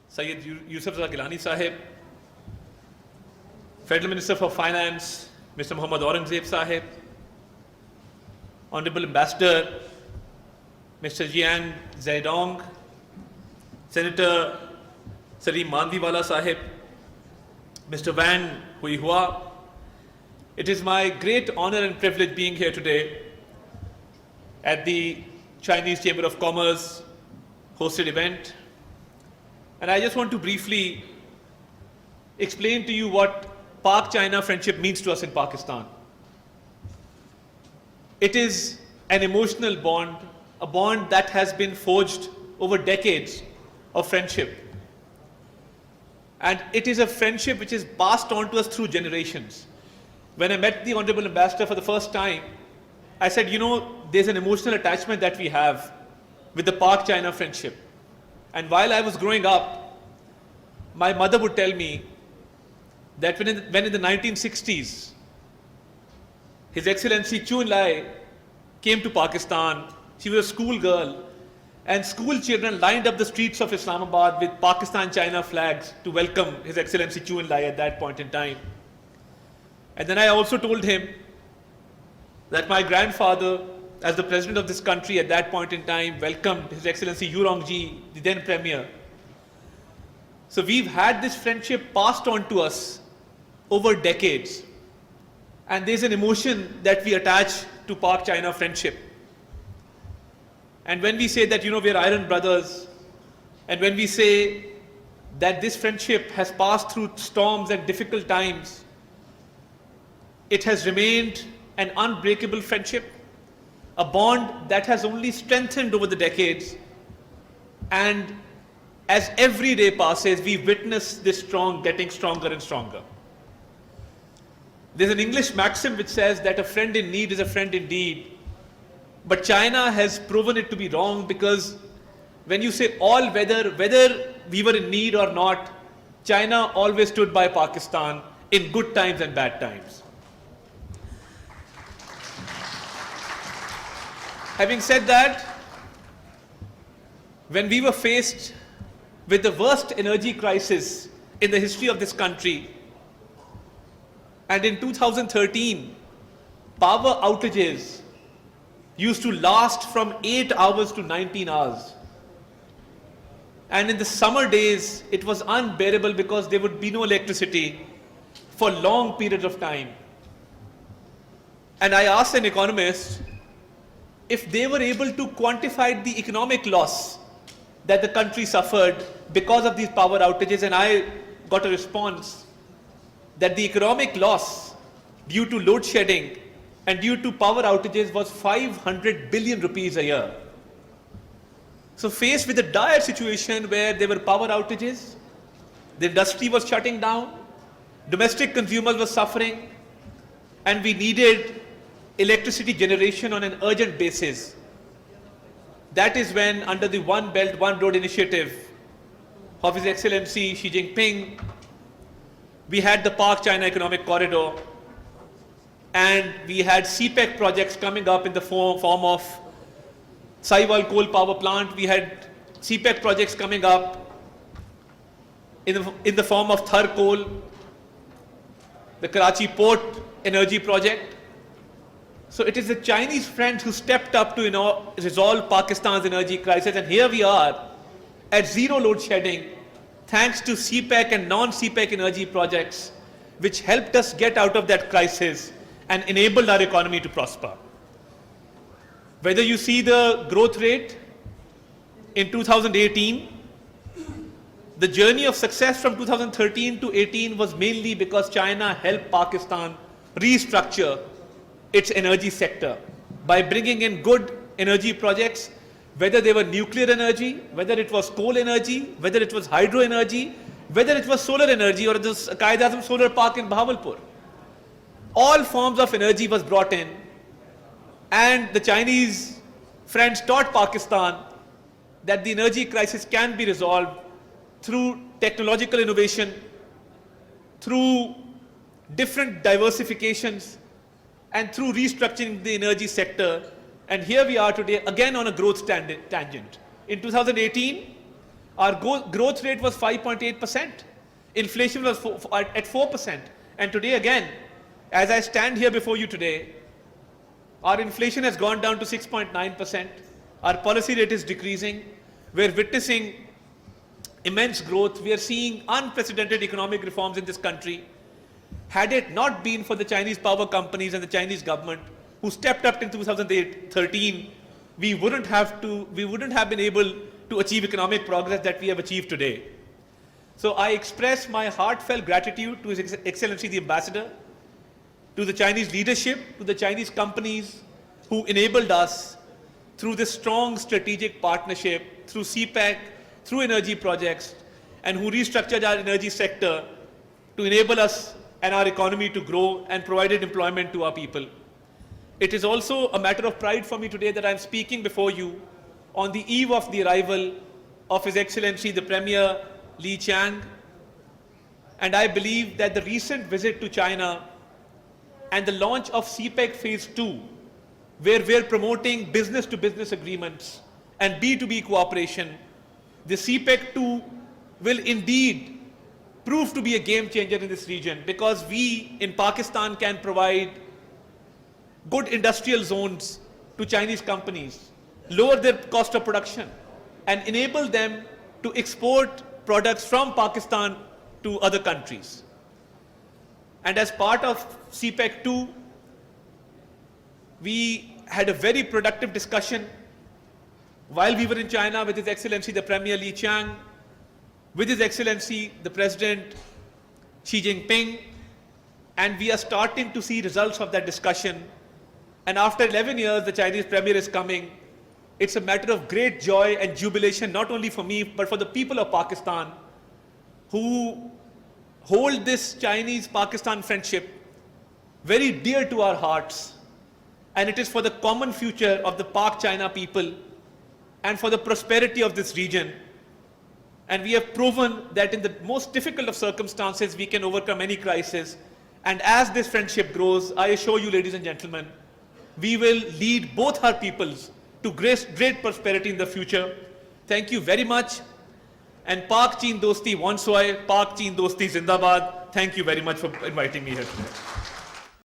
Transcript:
Sayyid Yusuf Gilani Sahib, Federal Minister for Finance, Mr. Muhammad Aurangzeb Sahib, Honorable Ambassador, Mr. Jiang Zaidong, Senator Salim Mandiwala Sahib, Mr. Van Huihua. It is my great honor and privilege being here today at the Chinese Chamber of Commerce hosted event. And I just want to briefly explain to you what Pak-China friendship means to us in Pakistan. It is an emotional bond, a bond that has been forged over decades of friendship. And it is a friendship which is passed on to us through generations. When I met the Honorable Ambassador for the first time, I said, you know, there's an emotional attachment that we have with the Pak-China friendship. And while I was growing up, my mother would tell me that when in the 1960s, His Excellency Chu Enlai came to Pakistan, she was a schoolgirl, and school children lined up the streets of Islamabad with Pakistan-China flags to welcome His Excellency Chu Enlai at that point in time. And then I also told him that my grandfather, as the president of this country at that point in time, welcomed His Excellency Yurongji, the then Premier. So we've had this friendship passed on to us over decades. And there's an emotion that we attach to Pak-China friendship. And when we say that, you know, we're iron brothers, and when we say that this friendship has passed through storms and difficult times, it has remained an unbreakable friendship, a bond that has only strengthened over the decades. And as every day passes, we witness this getting stronger and stronger. There's an English maxim which says that a friend in need is a friend indeed. But China has proven it to be wrong, because when you say all weather, whether we were in need or not, China always stood by Pakistan in good times and bad times. Having said that, when we were faced with the worst energy crisis in the history of this country, and in 2013, power outages used to last from 8 hours to 19 hours. And in the summer days, it was unbearable because there would be no electricity for long periods of time. And I asked an economist if they were able to quantify the economic loss that the country suffered because of these power outages, and I got a response that the economic loss due to load shedding and due to power outages was 500 billion rupees a year. So faced with a dire situation where there were power outages, the industry was shutting down, domestic consumers were suffering, and we needed electricity generation on an urgent basis. That is when, under the One Belt, One Road initiative of His Excellency Xi Jinping, we had the Pak-China Economic Corridor, and we had CPEC projects coming up in the form of Saiwal coal power plant. We had CPEC projects coming up in the form of Thar coal, the Karachi port energy project. So it is the Chinese friends who stepped up to resolve Pakistan's energy crisis, and here we are at zero load shedding, thanks to CPEC and non-CPEC energy projects, which helped us get out of that crisis and enabled our economy to prosper. Whether you see the growth rate in 2018, the journey of success from 2013 to 18 was mainly because China helped Pakistan restructure its energy sector by bringing in good energy projects, whether they were nuclear energy, whether it was coal energy, whether it was hydro energy, whether it was solar energy, or the Qaid-e-Azam solar park in Bahawalpur. All forms of energy was brought in, and the Chinese friends taught Pakistan that the energy crisis can be resolved through technological innovation, through different diversifications, and through restructuring the energy sector. And here we are today, again on a growth tangent. In 2018, Our growth rate was 5.8%. Inflation was at 4%. And today again, as I stand here before you today, our inflation has gone down to 6.9%. Our policy rate is decreasing. We're witnessing immense growth. We are seeing unprecedented economic reforms in this country. Had it not been for the Chinese power companies and the Chinese government who stepped up in 2013, we wouldn't have been able to achieve economic progress that we have achieved today. So I express my heartfelt gratitude to His Excellency the Ambassador, to the Chinese leadership, to the Chinese companies who enabled us through this strong strategic partnership, through CPEC, through energy projects, and who restructured our energy sector to enable us and our economy to grow and provided employment to our people. It is also a matter of pride for me today that I am speaking before you on the eve of the arrival of His Excellency the Premier Li Qiang. And I believe that the recent visit to China and the launch of CPEC Phase 2, where we're promoting business-to-business agreements and B2B cooperation, the CPEC 2 will indeed prove to be a game changer in this region, because we in Pakistan can provide good industrial zones to Chinese companies, lower their cost of production, and enable them to export products from Pakistan to other countries. And as part of CPEC 2, we had a very productive discussion while we were in China with His Excellency the Premier Li Qiang, with His Excellency the President Xi Jinping, and we are starting to see results of that discussion. And after 11 years, the Chinese Premier is coming. It's a matter of great joy and jubilation, not only for me, but for the people of Pakistan, who hold this Chinese-Pakistan friendship very dear to our hearts. And it is for the common future of the Pak-China people and for the prosperity of this region. And we have proven that in the most difficult of circumstances, we can overcome any crisis. And as this friendship grows, I assure you, ladies and gentlemen, we will lead both our peoples to great prosperity in the future. Thank you very much. And Pak Chin Dosti Wansoy, Pak Chin Dosti Zindabad. Thank you very much for inviting me here today.